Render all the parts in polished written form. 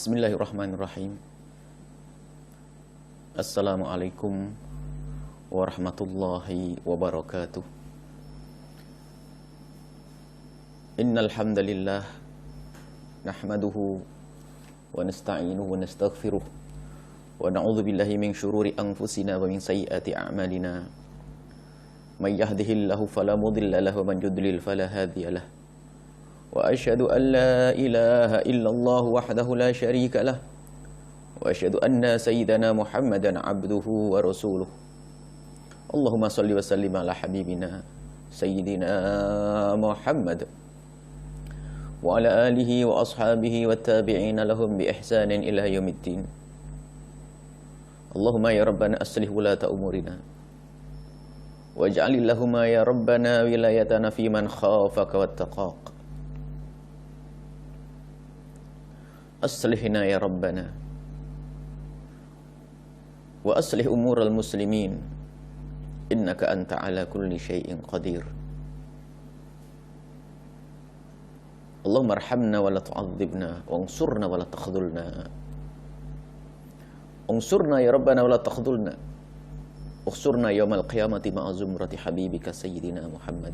Bismillahirrahmanirrahim. Assalamualaikum warahmatullahi wabarakatuh. Innal hamdalillah nahmaduhu wa nasta'inuhu wa nastaghfiruh wa na'udzu billahi min syururi anfusina wa min sayyiati a'malina. May yahdihillahu fala mudilla lahu wa man yudlil fala hadiya lahu. Wa asyhadu an la ilaha illallah wahdahu la syarika lah. Wa asyhadu anna sayyidana Muhammadan abduhu wa rasuluh. Allahumma salli wa sallim ala habibina sayyidina Muhammad wa ala alihi wa ashabihi wa tabi'ina lahum bi ihsanin ila yaumiddin. Allahumma ya rabbana aslih wulata umurina waj'alillahumma ya rabbana wilayatana fi man khafaka wattaqaq. Aslihna ya Rabbana wa aslih umural muslimin innaka anta ala kulli syai'in qadir. Allahumma arhamna wa la tu'adzibna wa ansurna wa la takhdhulna. Ansurna ya Rabbana wa la takhdhulna. Ukhsurna yawmal qiyamati ma'a zumrati habibika sayyidina Muhammad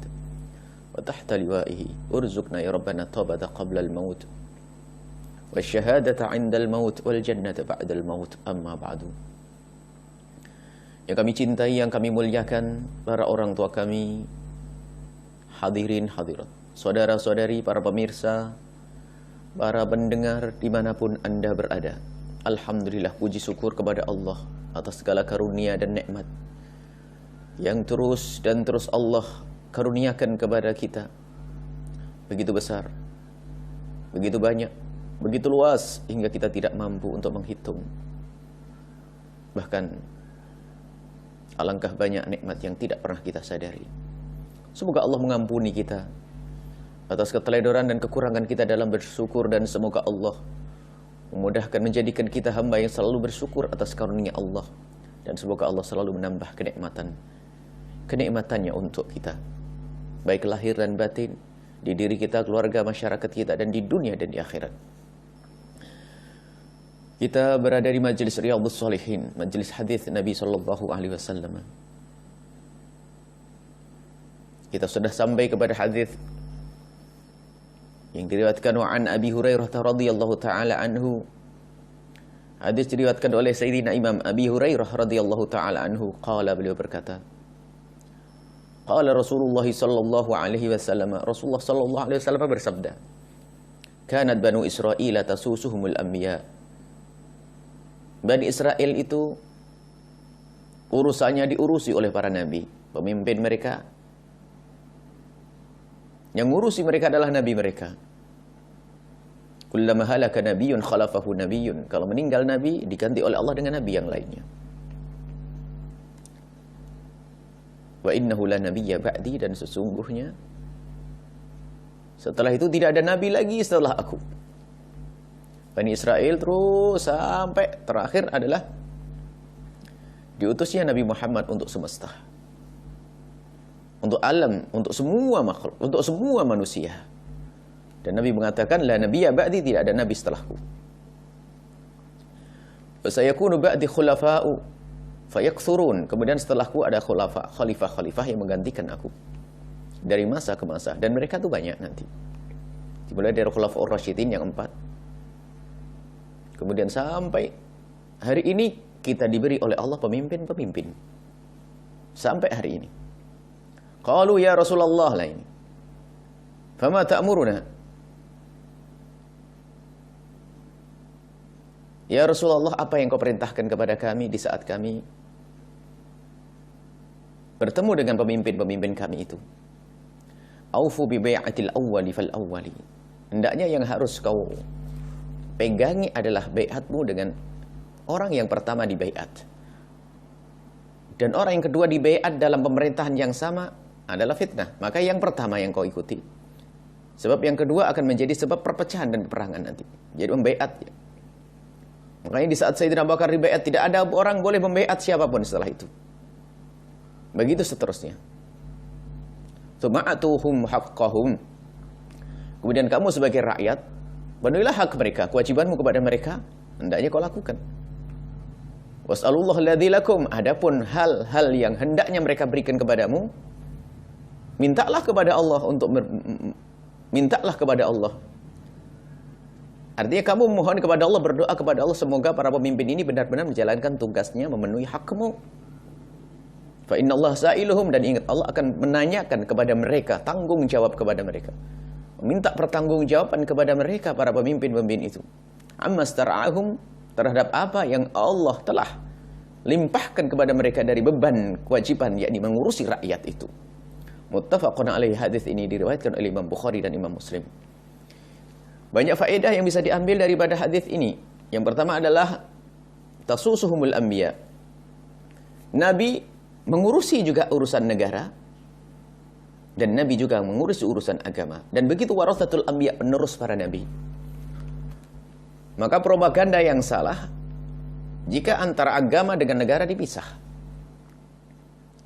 wa tahta liwa'ihi urzuqna ya Rabbana tawbata qabla al-maut wasyahadata 'indal maut wal jannata ba'dal maut, amma ba'du. Yang kami cintai, yang kami muliakan, para orang tua kami, hadirin hadirat, saudara-saudari, para pemirsa, para pendengar dimanapun Anda berada. Alhamdulillah, puji syukur kepada Allah atas segala karunia dan nikmat yang terus dan terus Allah karuniakan kepada kita. Begitu besar, begitu banyak, begitu luas hingga kita tidak mampu untuk menghitung. Bahkan alangkah banyak nikmat yang tidak pernah kita sadari. Semoga Allah mengampuni kita atas keteledoran dan kekurangan kita dalam bersyukur, dan semoga Allah memudahkan menjadikan kita hamba yang selalu bersyukur atas karunia Allah, dan semoga Allah selalu menambah kenikmatannya untuk kita, baik lahir dan batin, di diri kita, keluarga, masyarakat kita, dan di dunia dan di akhirat. Kita berada di majelis Riyadhus Shalihin, majelis hadis Nabi sallallahu alaihi wasallam. Kita sudah sampai kepada hadis yang diriwayatkan an Abi Hurairah radhiyallahu taala anhu. Hadis diriwayatkan oleh Sayyidina Imam Abi Hurairah radhiyallahu taala anhu, qala, beliau berkata, qala Rasulullah sallallahu alaihi wasallam, Rasulullah sallallahu alaihi wasallam bersabda, kanat Banu Israil tasusuhumul anbiya. Bani Israel itu urusannya diurusi oleh para nabi, pemimpin mereka. Yang ngurusi mereka adalah nabi mereka. Kullama halaka nabiyyun khalafahu nabiyyun. Kalau meninggal nabi, diganti oleh Allah dengan nabi yang lainnya. Wa innahu la nabiyya ba'di, dan sesungguhnya setelah itu tidak ada nabi lagi setelah aku. Bani Israel terus sampai terakhir adalah diutusnya Nabi Muhammad untuk semesta, untuk alam, untuk semua makhluk, untuk semua manusia. Dan Nabi mengatakan, la nabiyya ba'di, tidak ada nabi setelahku. Wa sayakunu ba'di khulafa'u fayakthurun. Kemudian setelahku ada khalifah yang menggantikan aku dari masa ke masa, dan mereka tuh banyak nanti. Dimulai dari khulafa'ur rasyidin yang 4. Kemudian sampai hari ini kita diberi oleh Allah pemimpin-pemimpin. Sampai hari ini. Qalu ya Rasulullah lah ini. Fama ta'muruna? Ya Rasulullah, apa yang kau perintahkan kepada kami di saat kami bertemu dengan pemimpin-pemimpin kami itu? Aufu bi bai'atil awwali fal awwali. Hendaknya yang harus kau pegangi adalah bai'atmu dengan orang yang pertama di bai'at. Dan orang yang kedua di bai'at dalam pemerintahan yang sama adalah fitnah. Maka yang pertama yang kau ikuti. Sebab yang kedua akan menjadi sebab perpecahan dan peperangan nanti. Jadi membai'at. Makanya di saat Sayyidina Abu Bakar di bai'at, tidak ada orang boleh membai'at siapapun setelah itu. Begitu seterusnya. Tsuma'atuhum haqqahum. Kemudian kamu sebagai rakyat Penuhilah hak mereka, kewajibanmu kepada mereka, hendaknya kau lakukan. Was'alullah alladzi lakum. Adapun hal-hal yang hendaknya mereka berikan kepadamu, mintalah kepada Allah mintalah kepada Allah. Artinya kamu memohon kepada Allah, berdoa kepada Allah, semoga para pemimpin ini benar-benar menjalankan tugasnya, memenuhi hakmu. Fa innallaha sa'iluhum, dan ingat Allah akan menanyakan kepada mereka, tanggung jawab kepada mereka. Minta pertanggungjawaban kepada mereka, para pemimpin-pemimpin itu. Amma stara'ahum, terhadap apa yang Allah telah limpahkan kepada mereka dari beban kewajiban, yakni mengurusi rakyat itu. Muttafaqun alaihi, hadis ini diriwayatkan oleh Imam Bukhari dan Imam Muslim. Banyak faedah yang bisa diambil daripada hadis ini. Yang pertama adalah tasusuhumul anbiya. Nabi mengurusi juga urusan negara, dan Nabi juga mengurusi urusan agama. Dan begitu warathatul anbiya, penerus para nabi. Maka propaganda yang salah jika antara agama dengan negara dipisah.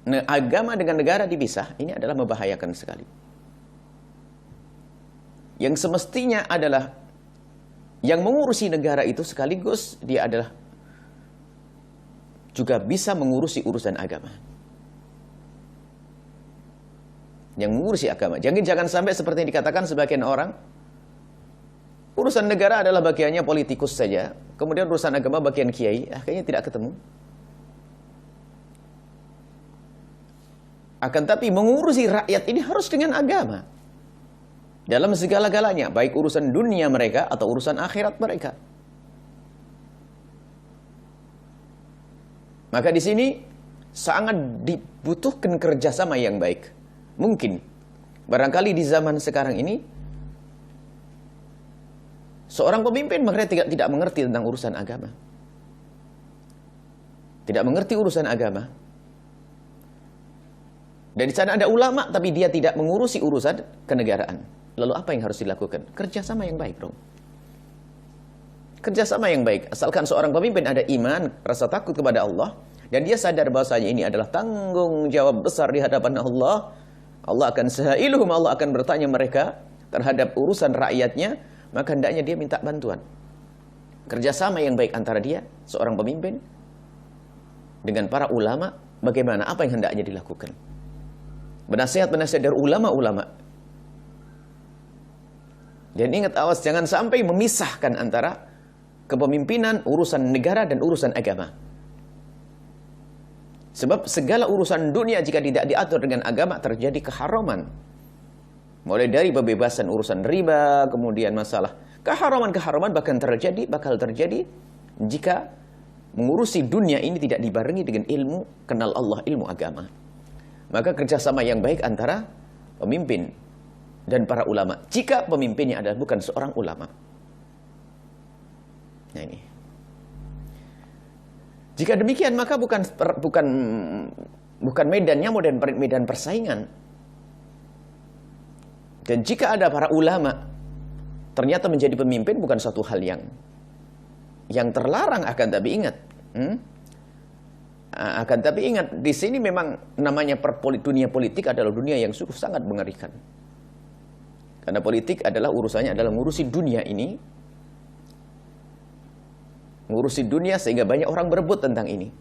Agama dengan negara dipisah, ini adalah membahayakan sekali. Yang semestinya adalah yang mengurusi negara itu sekaligus dia adalah juga bisa mengurusi urusan agama. Yang mengurusi agama. Jangan sampai seperti yang dikatakan sebagian orang, urusan negara adalah bagiannya politikus saja, kemudian urusan agama bagian kiai, kayaknya tidak ketemu. Akan tapi mengurusi rakyat ini harus dengan agama. Dalam segala-galanya, baik urusan dunia mereka atau urusan akhirat mereka. Maka di sini sangat dibutuhkan kerjasama yang baik. Mungkin, barangkali di zaman sekarang ini, seorang pemimpin mereka tidak mengerti tentang urusan agama. Tidak mengerti urusan agama. Dan di sana ada ulama, tapi dia tidak mengurusi urusan kenegaraan. Lalu apa yang harus dilakukan? Kerjasama yang baik, bro. Kerjasama yang baik. Asalkan seorang pemimpin ada iman, rasa takut kepada Allah, dan dia sadar bahwasanya ini adalah tanggung jawab besar di hadapan Allah. Allah akan sa'iluhum, Allah akan bertanya mereka terhadap urusan rakyatnya, maka hendaknya dia minta bantuan. Kerjasama yang baik antara dia, seorang pemimpin, dengan para ulama, bagaimana, apa yang hendaknya dilakukan. Benasihat-benasihat dari ulama-ulama. Dan ingat, awas, jangan sampai memisahkan antara kepemimpinan, urusan negara, dan urusan agama. Sebab segala urusan dunia jika tidak diatur dengan agama, terjadi keharaman. Mulai dari pembebasan urusan riba, kemudian masalah keharaman-keharaman bakal terjadi jika mengurusi dunia ini tidak dibarengi dengan ilmu, kenal Allah, ilmu agama. Maka kerjasama yang baik antara pemimpin dan para ulama, jika pemimpinnya adalah bukan seorang ulama. Nah ini. Jika demikian, maka bukan medannya medan persaingan. Dan jika ada para ulama ternyata menjadi pemimpin, bukan suatu hal yang terlarang, akan tapi ingat. Akan tapi ingat, di sini memang namanya dunia politik adalah dunia yang sungguh sangat mengerikan. Karena politik adalah urusannya adalah ngurusi dunia ini. Ngurusi dunia sehingga banyak orang berebut tentang ini.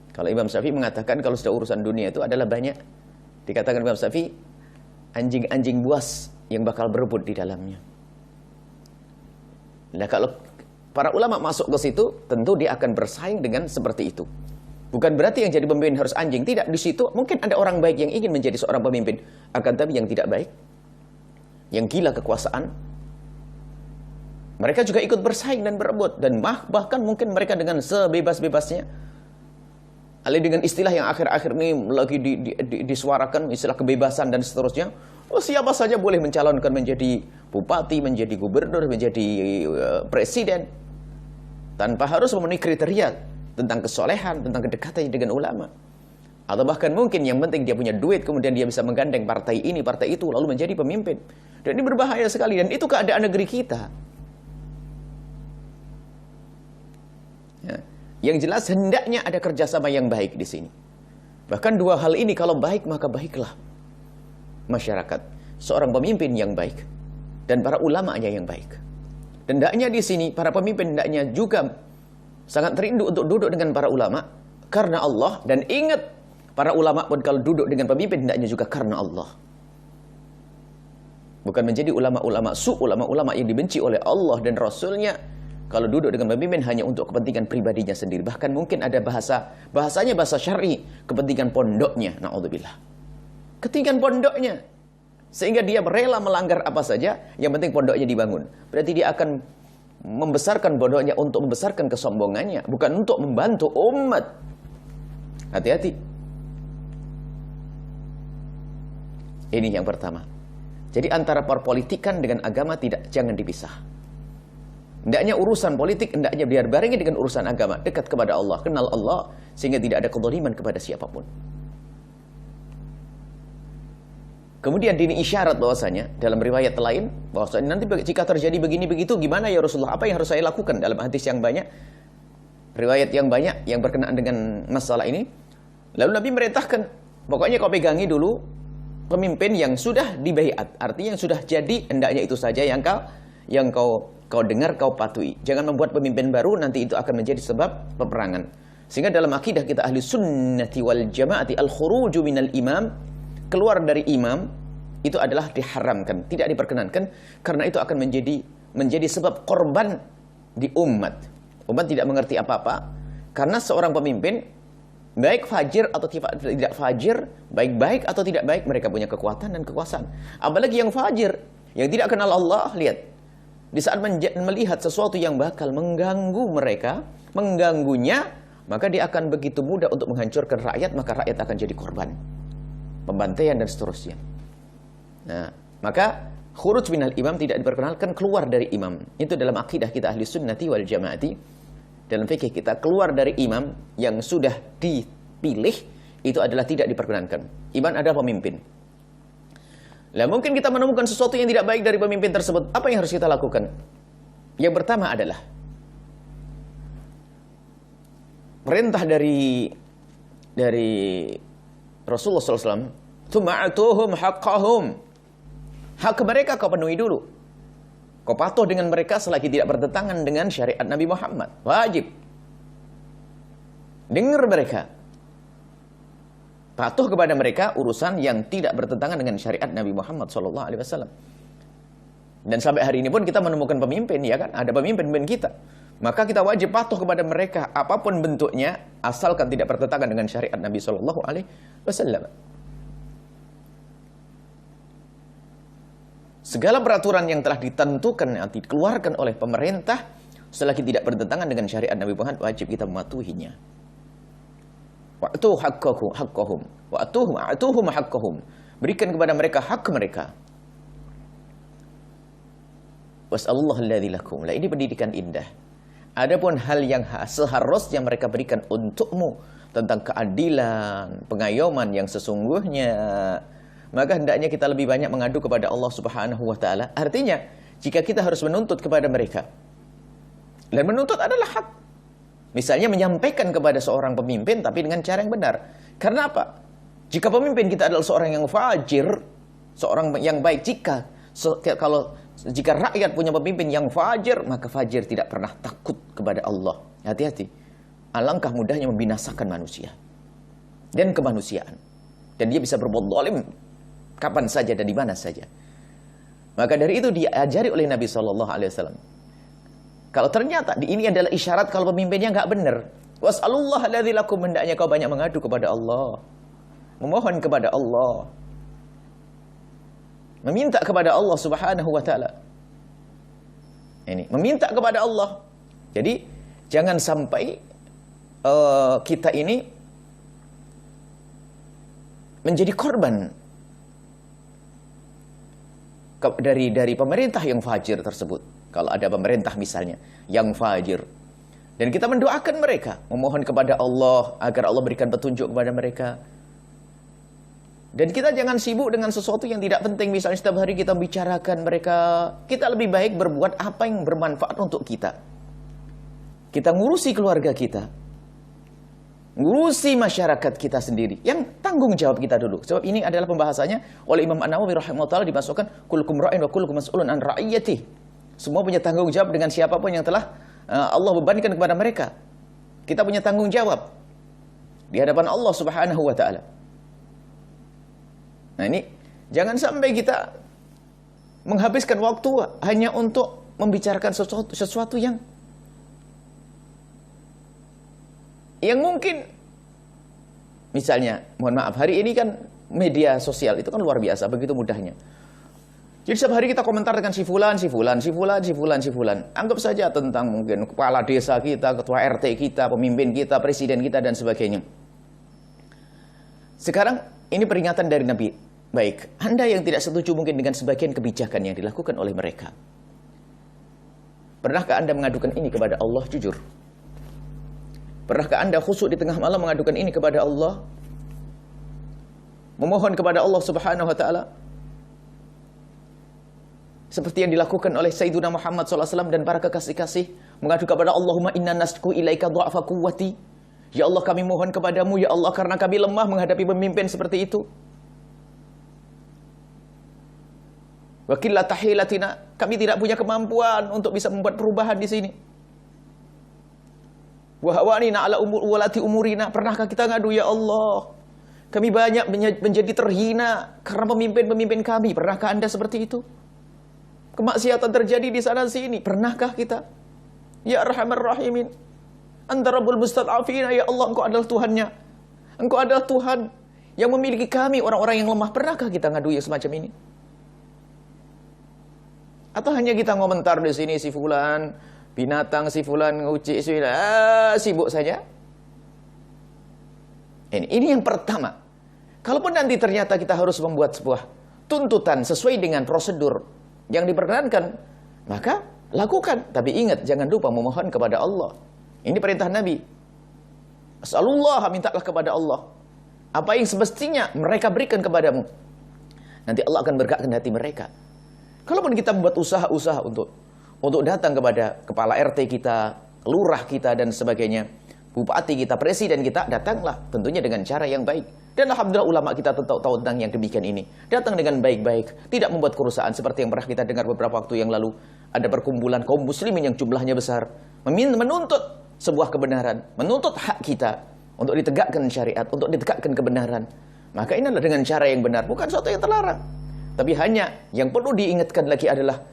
Kalau Imam Syafi'i mengatakan kalau sudah urusan dunia itu adalah banyak, dikatakan Imam Syafi'i, anjing-anjing buas yang bakal berebut di dalamnya. Nah, kalau para ulama masuk ke situ, tentu dia akan bersaing dengan seperti itu. Bukan berarti yang jadi pemimpin harus anjing. Tidak, di situ mungkin ada orang baik yang ingin menjadi seorang pemimpin. Akan tapi yang tidak baik, yang gila kekuasaan, mereka juga ikut bersaing dan berebut. Dan bahkan mungkin mereka dengan sebebas-bebasnya, alih dengan istilah yang akhir-akhir ini lagi disuarakan, istilah kebebasan dan seterusnya. Oh, siapa saja boleh mencalonkan menjadi bupati, menjadi gubernur, menjadi presiden, tanpa harus memenuhi kriteria tentang kesolehan, tentang kedekatannya dengan ulama. Atau bahkan mungkin yang penting dia punya duit, kemudian dia bisa menggandeng partai ini, partai itu, lalu menjadi pemimpin. Dan ini berbahaya sekali, dan itu keadaan negeri kita. Ya. Yang jelas hendaknya ada kerjasama yang baik di sini. Bahkan dua hal ini kalau baik, maka baiklah masyarakat. Seorang pemimpin yang baik dan para ulamanya yang baik. Dan hendaknya di sini para pemimpin hendaknya juga sangat rindu untuk duduk dengan para ulama karena Allah, dan ingat para ulama pun kalau duduk dengan pemimpin hendaknya juga karena Allah. Bukan menjadi ulama-ulama ulama-ulama yang dibenci oleh Allah dan Rasulnya kalau duduk dengan pemimpin hanya untuk kepentingan pribadinya sendiri. Bahkan mungkin ada bahasanya bahasa syar'i, kepentingan pondoknya, naudzubillah. Kepentingan pondoknya. Sehingga dia rela melanggar apa saja, yang penting pondoknya dibangun. Berarti dia akan membesarkan pondoknya untuk membesarkan kesombongannya, bukan untuk membantu umat. Hati-hati. Ini yang pertama. Jadi antara perpolitikan dengan agama jangan dipisah. Hendaknya urusan politik hendaknya biar barengi dengan urusan agama, dekat kepada Allah, kenal Allah, sehingga tidak ada kezaliman kepada siapapun. Kemudian ini isyarat bahwasanya dalam riwayat lain bahwasanya nanti jika terjadi begini begitu gimana ya Rasulullah, apa yang harus saya lakukan? Dalam hadis yang banyak, riwayat yang banyak yang berkenaan dengan masalah ini, lalu Nabi merintahkan pokoknya kau pegangi dulu pemimpin yang sudah dibaiat, artinya yang sudah jadi, hendaknya itu saja yang kau dengar, kau patuhi. Jangan membuat pemimpin baru, nanti itu akan menjadi sebab peperangan. Sehingga dalam akidah kita ahli sunnati wal jamaati al-khuruju minal imam, keluar dari imam itu adalah diharamkan, tidak diperkenankan, karena itu akan menjadi sebab korban di umat. Umat tidak mengerti apa-apa karena seorang pemimpin baik fajir atau tidak fajir, baik-baik atau tidak baik, mereka punya kekuatan dan kekuasaan. Apalagi yang fajir, yang tidak kenal Allah, lihat. Di saat melihat sesuatu yang bakal mengganggu mereka, mengganggunya, maka dia akan begitu mudah untuk menghancurkan rakyat, maka rakyat akan jadi korban pembantaian dan seterusnya. Nah, maka khuruj minal imam tidak diperkenalkan, keluar dari imam. Itu dalam akidah kita ahli sunnati wal jamaati. Dalam fikih kita, keluar dari imam yang sudah dipilih itu adalah tidak diperkenankan. Imam adalah pemimpin. Lah mungkin kita menemukan sesuatu yang tidak baik dari pemimpin tersebut. Apa yang harus kita lakukan? Yang pertama adalah perintah dari Rasulullah SAW, "Tsuma'atuhum haqqahum." Hak mereka kau penuhi dulu. Kau patuh dengan mereka selagi tidak bertentangan dengan syariat Nabi Muhammad. Wajib. Dengar mereka. Patuh kepada mereka urusan yang tidak bertentangan dengan syariat Nabi Muhammad SAW. Dan sampai hari ini pun kita menemukan pemimpin, ya kan? Ada pemimpin kita. Maka kita wajib patuh kepada mereka apapun bentuknya, asalkan tidak bertentangan dengan syariat Nabi SAW. Segala peraturan yang telah ditentukan nanti dikeluarkan oleh pemerintah selagi tidak bertentangan dengan syariat Nabi Muhammad, wajib kita mematuhinya. Wa'tu haqqahum, wa'tuhum haqqahum. Berikan kepada mereka hak mereka. Was'allallahu alladzi lakum. Lah ini pendidikan indah. Adapun hal yang seharusnya mereka berikan untukmu tentang keadilan, pengayoman yang sesungguhnya, maka hendaknya kita lebih banyak mengadu kepada Allah Subhanahu wa taala. Artinya, jika kita harus menuntut kepada mereka, dan menuntut adalah hak. Misalnya menyampaikan kepada seorang pemimpin tapi dengan cara yang benar. Karena apa? Jika pemimpin kita adalah seorang yang fajir, seorang yang baik, jika rakyat punya pemimpin yang fajir, maka fajir tidak pernah takut kepada Allah. Hati-hati. Alangkah mudahnya membinasakan manusia dan kemanusiaan. Dan dia bisa berbuat zalim kapan saja dan di mana saja. Maka dari itu diajari oleh Nabi SAW. Kalau ternyata ini adalah isyarat kalau pemimpinnya nggak benar. Was'alullah alladzi lakum, hendaknya kau banyak mengadu kepada Allah. Memohon kepada Allah. Meminta kepada Allah Subhanahu wa taala. Ini, meminta kepada Allah. Jadi, jangan sampai kita ini menjadi korban dari pemerintah yang fajir tersebut. Kalau ada pemerintah misalnya yang fajir, dan kita mendoakan mereka, memohon kepada Allah agar Allah berikan petunjuk kepada mereka. Dan kita jangan sibuk dengan sesuatu yang tidak penting. Misalnya setiap hari kita bicarakan mereka, kita lebih baik berbuat apa yang bermanfaat untuk kita. Kita ngurusi keluarga kita. ngurusi masyarakat kita sendiri. Yang tanggung jawab kita dulu. Sebab ini adalah pembahasannya oleh Imam An-Nawawi rahimahullah dimasukkan kullukum ra'in wa kullukum mas'ulun an ra'iyati. Semua punya tanggung jawab dengan siapapun yang telah Allah bebankan kepada mereka. Kita punya tanggung jawab di hadapan Allah Subhanahu wa taala. Nah, ini jangan sampai kita menghabiskan waktu hanya untuk membicarakan sesuatu yang mungkin, misalnya, mohon maaf, hari ini kan media sosial itu kan luar biasa, begitu mudahnya. Jadi setiap hari kita komentar dengan si fulan. Anggap saja tentang mungkin kepala desa kita, ketua RT kita, pemimpin kita, presiden kita, dan sebagainya. Sekarang ini peringatan dari Nabi. Baik, Anda yang tidak setuju mungkin dengan sebagian kebijakan yang dilakukan oleh mereka, pernahkah Anda mengadukan ini kepada Allah jujur? Pernahkah Anda khusyuk di tengah malam mengadukan ini kepada Allah? Memohon kepada Allah Subhanahu wa taala? Seperti yang dilakukan oleh Sayyiduna Muhammad SAW dan para kekasih-kasih, mengadu kepada Allahumma inna nasku ilaika du'afa quwwati. Ya Allah, kami mohon kepadamu, ya Allah, karena kami lemah menghadapi pemimpin seperti itu. Wa qillata hilatina, kami tidak punya kemampuan untuk bisa membuat perubahan di sini. Wa hawanina ala walati umurina, pernahkah kita ngadu, ya Allah, kami banyak menjadi terhina karena pemimpin-pemimpin kami. Pernahkah Anda seperti itu? Kemaksiatan terjadi di sana sini. Pernahkah kita? Ya Arhamar Rahimin, Anta Rabbul Mustad'afina, ya Allah, Engkau adalah Tuhannya. Engkau adalah Tuhan yang memiliki kami, orang-orang yang lemah. Pernahkah kita ngadu yang semacam ini? Atau hanya kita ngomentar di sini, si fulan, binatang, si fulan, nguci, si fulan, sibuk saja? Ini yang pertama. Kalaupun nanti ternyata kita harus membuat sebuah tuntutan sesuai dengan prosedur yang diperkenankan, maka lakukan. Tapi ingat, jangan lupa memohon kepada Allah. Ini perintah Nabi. As'alullah, mintalah kepada Allah apa yang semestinya mereka berikan kepadamu. Nanti Allah akan berkatkan hati mereka. Kalaupun kita membuat usaha-usaha untuk datang kepada kepala RT kita, lurah kita, dan sebagainya, bupati kita, presiden kita, datanglah tentunya dengan cara yang baik. Dan alhamdulillah ulama kita tahu tentang yang demikian ini. Datang dengan baik-baik, tidak membuat kerusakan seperti yang pernah kita dengar beberapa waktu yang lalu. Ada perkumpulan kaum muslimin yang jumlahnya besar, menuntut sebuah kebenaran, menuntut hak kita untuk ditegakkan syariat, untuk ditegakkan kebenaran. Maka ini adalah dengan cara yang benar, bukan sesuatu yang terlarang. Tapi hanya yang perlu diingatkan lagi adalah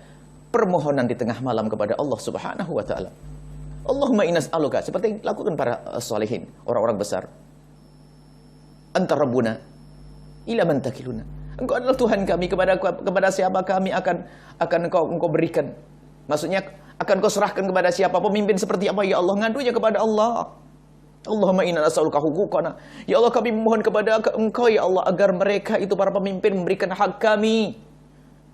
permohonan di tengah malam kepada Allah Subhanahu wa taala. Allahumma inna nas'aluka, seperti yang dilakukan para salihin, orang-orang besar. Anta Rabbuna ila man takiluna. Engkau adalah Tuhan kami, kepada siapa kami akan engkau berikan. Maksudnya akan kau serahkan kepada siapa, pemimpin seperti apa, ya Allah, ngadunya kepada Allah. Allahumma inna nas'aluka huquqana. Ya Allah, kami memohon kepada Engkau, ya Allah, agar mereka itu para pemimpin memberikan hak kami.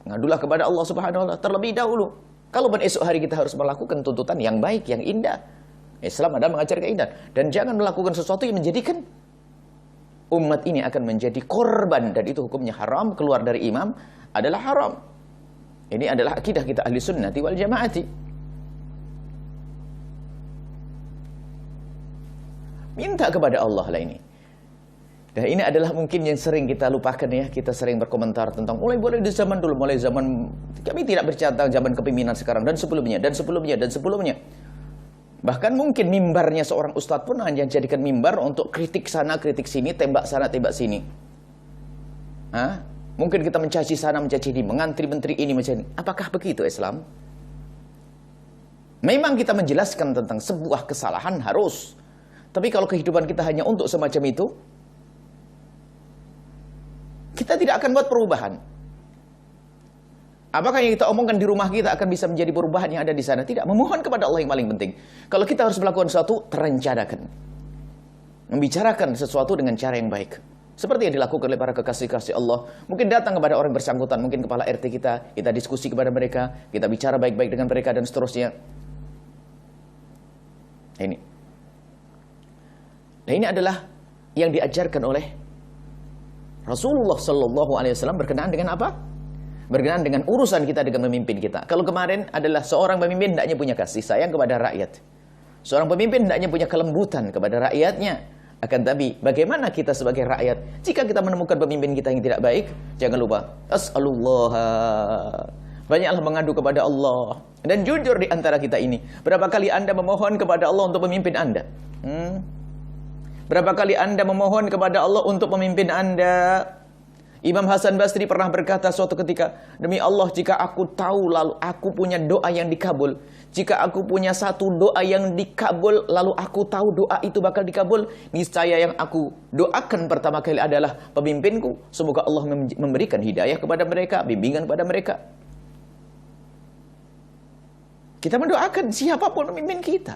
Ngadulah kepada Allah Subhanahu wa taala terlebih dahulu. Kalaupun esok hari kita harus melakukan tuntutan yang baik, yang indah, Islam adalah mengajar keindahan. Dan jangan melakukan sesuatu yang menjadikan umat ini akan menjadi korban, dan itu hukumnya haram, keluar dari imam adalah haram. Ini adalah akidah kita ahli sunnati wal jamaati. Minta kepada Allah lah ini. Dan ini adalah mungkin yang sering kita lupakan ya. Kita sering berkomentar tentang mulai di zaman dulu, mulai zaman, kami tidak berbicara tentang zaman kepemimpinan sekarang, dan sebelumnya, dan sebelumnya, dan sebelumnya. Bahkan mungkin mimbarnya seorang ustadz pun hanya jadikan mimbar untuk kritik sana, kritik sini, tembak sana, tembak sini. Mungkin kita mencaci sana, mencaci ini, mengantri menteri ini, macam ini. Apakah begitu Islam? Memang kita menjelaskan tentang sebuah kesalahan harus. Tapi kalau kehidupan kita hanya untuk semacam itu, kita tidak akan buat perubahan. Apakah yang kita omongkan di rumah kita akan bisa menjadi perubahan yang ada di sana? Tidak. Memohon kepada Allah yang paling penting. Kalau kita harus melakukan sesuatu, terencanakan. Membicarakan sesuatu dengan cara yang baik. Seperti yang dilakukan oleh para kekasih-kasih Allah. Mungkin datang kepada orang bersangkutan, mungkin kepala RT kita diskusi kepada mereka, kita bicara baik-baik dengan mereka, dan seterusnya. Ini adalah yang diajarkan oleh Rasulullah Sallallahu Alaihi Wasallam berkenaan dengan apa? Berkenaan dengan urusan kita dengan memimpin kita. Kalau kemarin adalah seorang pemimpin hendaknya punya kasih sayang kepada rakyat. Seorang pemimpin hendaknya punya kelembutan kepada rakyatnya. Akan tapi, bagaimana kita sebagai rakyat jika kita menemukan pemimpin kita yang tidak baik? Jangan lupa, as'alullah, banyaklah mengadu kepada Allah. Dan jujur di antara kita ini, berapa kali Anda memohon kepada Allah untuk memimpin Anda? Berapa kali Anda memohon kepada Allah untuk memimpin Anda? Imam Hasan Basri pernah berkata suatu ketika, demi Allah, jika aku tahu lalu aku punya doa yang dikabul, jika aku punya satu doa yang dikabul, lalu aku tahu doa itu bakal dikabul, niscaya yang aku doakan pertama kali adalah pemimpinku. Semoga Allah memberikan hidayah kepada mereka, bimbingan kepada mereka. Kita mendoakan siapapun pemimpin kita.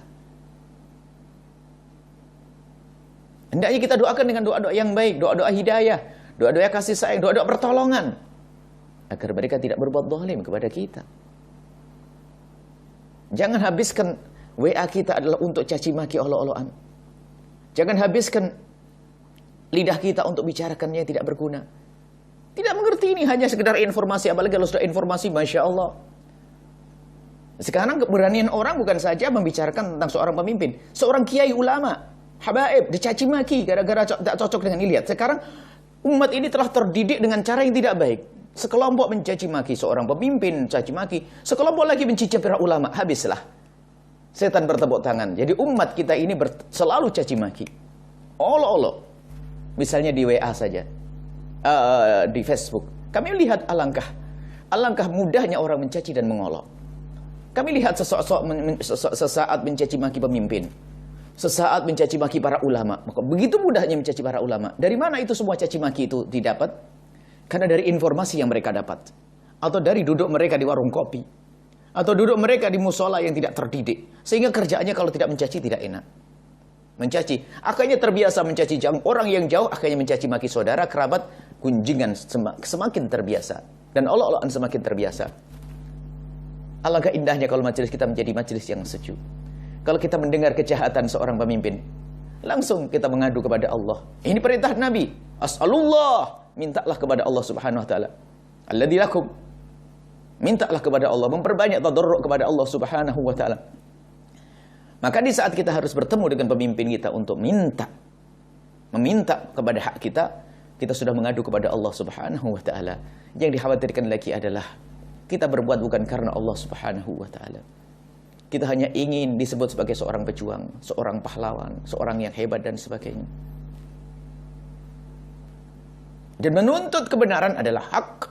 Hendaknya kita doakan dengan doa-doa yang baik, doa-doa hidayah, doa-doa kasih sayang, doa-doa pertolongan, agar mereka tidak berbuat zalim kepada kita. Jangan habiskan WA kita adalah untuk caci maki olok-olokan. Jangan habiskan lidah kita untuk bicarakannya yang tidak berguna. Tidak mengerti ini hanya sekedar informasi, apalagi kalau sudah informasi, Masya Allah. Sekarang keberanian orang bukan saja membicarakan tentang seorang pemimpin, seorang kiai ulama, habaib, dicaci maki gara-gara tak cocok dengan lihat. Sekarang umat ini telah terdidik dengan cara yang tidak baik. Sekelompok mencaci maki seorang pemimpin, caci maki. Sekelompok lagi mencaci para ulama. Habislah. Setan bertepuk tangan. Jadi umat kita ini selalu caci maki. Olok-olok. Misalnya di WA saja. Di Facebook. Kami lihat alangkah mudahnya orang mencaci dan mengolok. Kami lihat sesaat mencaci maki pemimpin. Sesaat mencaci maki para ulama. Maka begitu mudahnya mencaci para ulama. Dari mana itu semua caci maki itu didapat? Karena dari informasi yang mereka dapat. Atau dari duduk mereka di warung kopi. Atau duduk mereka di musola yang tidak terdidik. Sehingga kerjaannya kalau tidak mencaci tidak enak. Mencaci. Akhirnya terbiasa mencaci orang yang jauh. Akhirnya mencaci maki saudara, kerabat. Kunjungan semakin terbiasa. Dan olok-olokan semakin terbiasa. Alangkah indahnya kalau majelis kita menjadi majelis yang sejuk. Kalau kita mendengar kejahatan seorang pemimpin, langsung kita mengadu kepada Allah. Ini perintah Nabi. As'alullah. Mintalah kepada Allah subhanahu wa ta'ala. Alladzi lakum. Mintalah kepada Allah. Memperbanyak tadarruk kepada Allah subhanahu wa ta'ala. Maka di saat kita harus bertemu dengan pemimpin kita untuk meminta kepada hak kita, kita sudah mengadu kepada Allah subhanahu wa ta'ala. Yang dikhawatirkan lagi adalah kita berbuat bukan karena Allah subhanahu wa ta'ala. Kita hanya ingin disebut sebagai seorang pejuang, seorang pahlawan, seorang yang hebat dan sebagainya. Dan menuntut kebenaran adalah hak.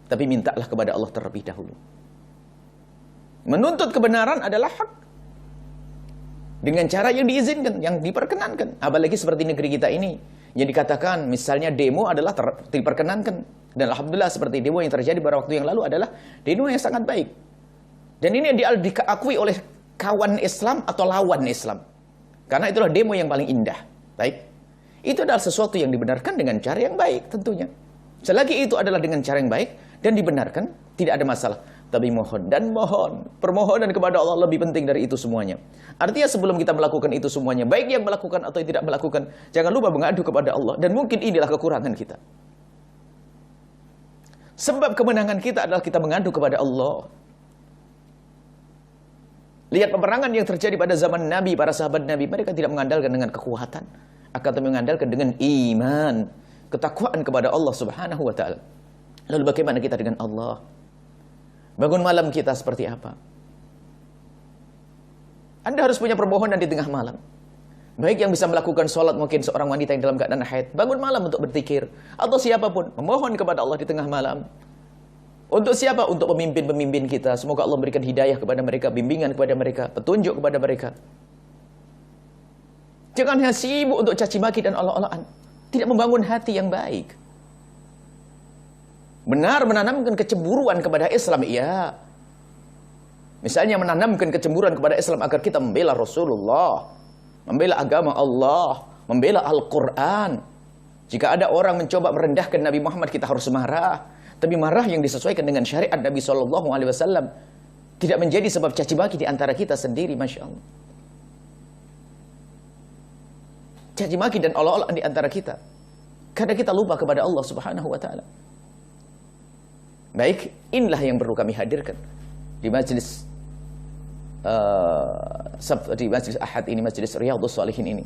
Tapi mintalah kepada Allah terlebih dahulu. Menuntut kebenaran adalah hak. Dengan cara yang diizinkan, yang diperkenankan. Apalagi seperti negeri kita ini. Yang dikatakan misalnya demo adalah diperkenankan. Dan alhamdulillah seperti demo yang terjadi pada waktu yang lalu adalah demo yang sangat baik. Dan ini diakui oleh kawan Islam atau lawan Islam. Karena itulah demo yang paling indah. Baik. Itu adalah sesuatu yang dibenarkan dengan cara yang baik tentunya. Selagi itu adalah dengan cara yang baik dan dibenarkan, tidak ada masalah. Tapi mohon. Permohonan kepada Allah lebih penting dari itu semuanya. Artinya sebelum kita melakukan itu semuanya, baik yang melakukan atau yang tidak melakukan, jangan lupa mengadu kepada Allah. Dan mungkin inilah kekurangan kita. Sebab kemenangan kita adalah kita mengadu kepada Allah. Lihat peperangan yang terjadi pada zaman Nabi, para sahabat Nabi. Mereka tidak mengandalkan dengan kekuatan. Akan tetapi mengandalkan dengan iman. Ketakwaan kepada Allah subhanahu wa ta'ala. Lalu bagaimana kita dengan Allah? Bangun malam kita seperti apa? Anda harus punya permohonan di tengah malam. Baik yang bisa melakukan sholat, mungkin seorang wanita yang dalam keadaan haid, bangun malam untuk berzikir. Atau siapapun, memohon kepada Allah di tengah malam. Untuk siapa? Untuk pemimpin-pemimpin kita. Semoga Allah memberikan hidayah kepada mereka, bimbingan kepada mereka, petunjuk kepada mereka. Jangan hanya sibuk untuk caci maki dan olok-olokan. Tidak membangun hati yang baik. Benar menanamkan kecemburuan kepada Islam, iya. Misalnya menanamkan kecemburuan kepada Islam agar kita membela Rasulullah, membela agama Allah, membela Al-Quran. Jika ada orang mencoba merendahkan Nabi Muhammad, kita harus marah. Tapi marah yang disesuaikan dengan syariat Nabi SAW. Tidak menjadi sebab caci maki di antara kita sendiri, Masya Allah. Caci maki dan olok-olok di antara kita. Karena kita lupa kepada Allah Subhanahu wa ta'ala. Baik, inilah yang perlu kami hadirkan di majelis di Masjid Ahad ini, Masjid Riyadhus Shalihin ini.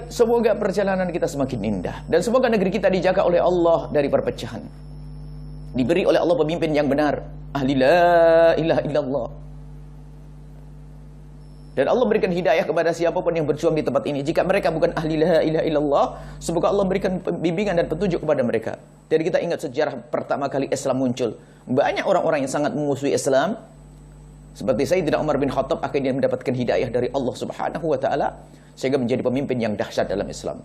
Semoga perjalanan kita semakin indah. Dan semoga negeri kita dijaga oleh Allah dari perpecahan. Diberi oleh Allah pemimpin yang benar. Ahli la ilaha illallah. Dan Allah berikan hidayah kepada siapapun yang berjuang di tempat ini. Jika mereka bukan ahli la ilaha illallah, semoga Allah berikan bimbingan dan petunjuk kepada mereka. Jadi kita ingat sejarah pertama kali Islam muncul. Banyak orang-orang yang sangat memusuhi Islam. Seperti Sayyidina Umar bin Khattab akhirnya mendapatkan hidayah dari Allah Subhanahu wa taala sehingga menjadi pemimpin yang dahsyat dalam Islam.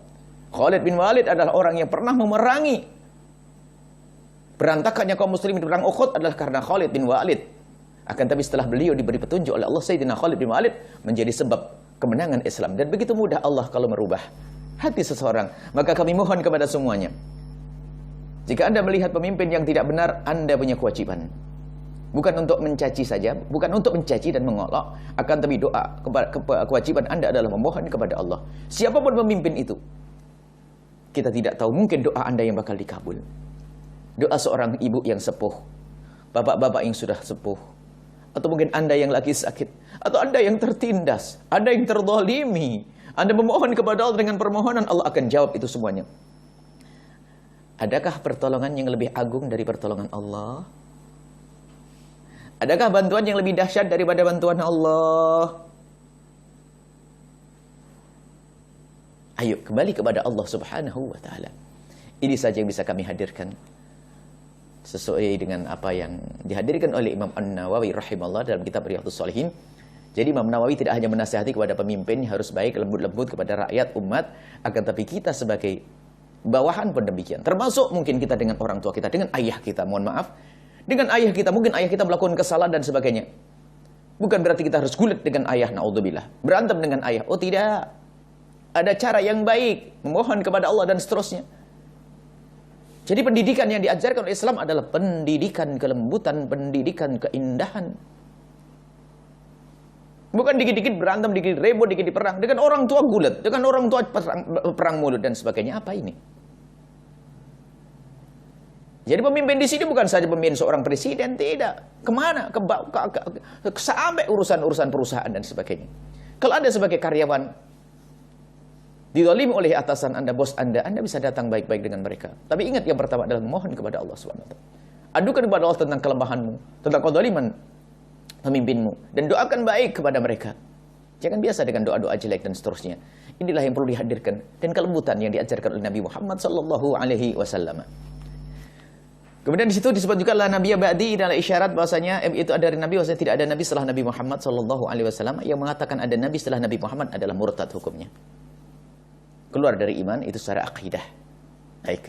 Khalid bin Walid adalah orang yang pernah memerangi berantakannya kaum muslimin di perang Uhud adalah karena Khalid bin Walid. Akan tapi setelah beliau diberi petunjuk oleh Allah, Sayyidina Khalid bin Walid menjadi sebab kemenangan Islam. Dan begitu mudah Allah kalau merubah hati seseorang. Maka kami mohon kepada semuanya, jika Anda melihat pemimpin yang tidak benar, Anda punya kewajiban. Bukan untuk mencaci saja, bukan untuk mencaci dan mengolok, akan tapi doa, kewajiban Anda adalah memohon kepada Allah. Siapapun pemimpin itu, kita tidak tahu, mungkin doa Anda yang bakal dikabul. Doa seorang ibu yang sepuh, bapak-bapak yang sudah sepuh, atau mungkin Anda yang lagi sakit, atau Anda yang tertindas, Anda yang terzalimi. Anda memohon kepada Allah dengan permohonan, Allah akan jawab itu semuanya. Adakah pertolongan yang lebih agung dari pertolongan Allah? Adakah bantuan yang lebih dahsyat daripada bantuan Allah? Ayo kembali kepada Allah Subhanahu wa taala. Ini saja yang bisa kami hadirkan sesuai dengan apa yang dihadirkan oleh Imam An-Nawawi rahimahullah dalam kitab Riyadhus Shalihin. Jadi Imam Nawawi tidak hanya menasihati kepada pemimpin harus baik, lembut-lembut kepada rakyat, umat, akan tapi kita sebagai bawahan pun demikian. Termasuk mungkin kita dengan orang tua kita, dengan ayah kita, mohon maaf. Dengan ayah kita, mungkin ayah kita melakukan kesalahan dan sebagainya. Bukan berarti kita harus kulit dengan ayah, na'udzubillah. Berantem dengan ayah. Oh tidak. Ada cara yang baik. Memohon kepada Allah dan seterusnya. Jadi pendidikan yang diajarkan oleh Islam adalah pendidikan kelembutan, pendidikan keindahan. Bukan dikit-dikit berantem, dikit ribut, dikit perang. Dengan orang tua gulat, dengan orang tua perang mulut dan sebagainya. Apa ini? Jadi pemimpin di sini bukan saja pemimpin seorang presiden, tidak. Kemana? Sampai urusan-urusan perusahaan dan sebagainya. Kalau Anda sebagai karyawan dizalimi oleh atasan Anda, bos Anda bisa datang baik-baik dengan mereka. Tapi ingat yang pertama adalah memohon kepada Allah SWT. Adukan kepada Allah tentang kelemahanmu, tentang kezaliman pemimpinmu, dan doakan baik kepada mereka. Jangan biasa dengan doa-doa jelek dan seterusnya. Inilah yang perlu dihadirkan dan kelembutan yang diajarkan oleh Nabi Muhammad SAW. Kemudian di situ disebut juga la nabiyya ba'di, adalah isyarat bahwasanya itu ada dari Nabi, bahwasanya tidak ada Nabi setelah Nabi Muhammad SAW. Yang mengatakan ada Nabi setelah Nabi Muhammad adalah murtad hukumnya. Keluar dari iman itu secara akidah. Baik.